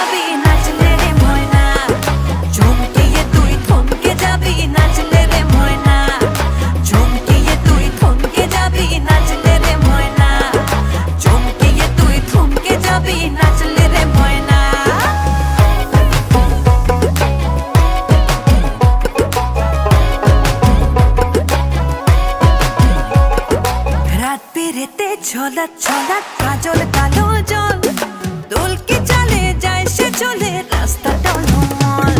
যাবি নাচলে রে ময়না, চমকিয়ে তুই থমকে যাবি নাচলে রে ময়না, চমকিয়ে তুই থমকে যাবি নাচলে রে ময়না, চমকিয়ে তুই থমকে যাবি নাচলে রে ময়না। রাত পেরেতে ছলা ছলা কাজল কালো জল, দোলকে চলে যায় সে চলে রাস্তা টলমল,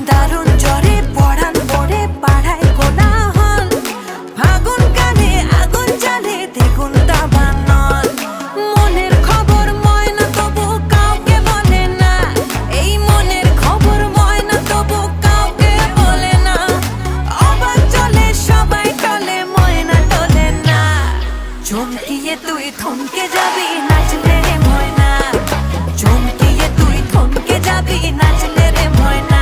দারুণ জ্বরে পড়ান পড়ে পাড়ায় কোলাহল, ফাগুন গানে আগুন জ্বালে দ্বিগুণ দাবানল। মনের খবর ময়না তবু কাউকে বলে না, এই মনের খবর ময়না তবু কাউকে বলে না, অবাক চলে সবাই টলে ময়না টলে না, চমকিয়ে তুই থমকে যাবি নাচলে রে ময়না, চমকিয়ে তুই থমকে যাবি নাচলে রে ময়না,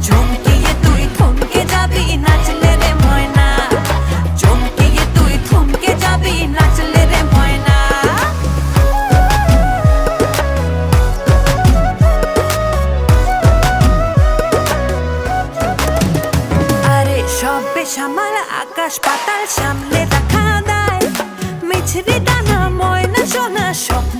চমকিয়ে তুই থমকে যাবি নাচলে রে ময়না, চমকিয়ে তুই থমকে যাবি নাচলে রে ময়না। আরে সব বেসামাল আকাশ পাতাল সামলে রাখা দায়, মিছরি ডানা ময়না সোনা স্বপ্ন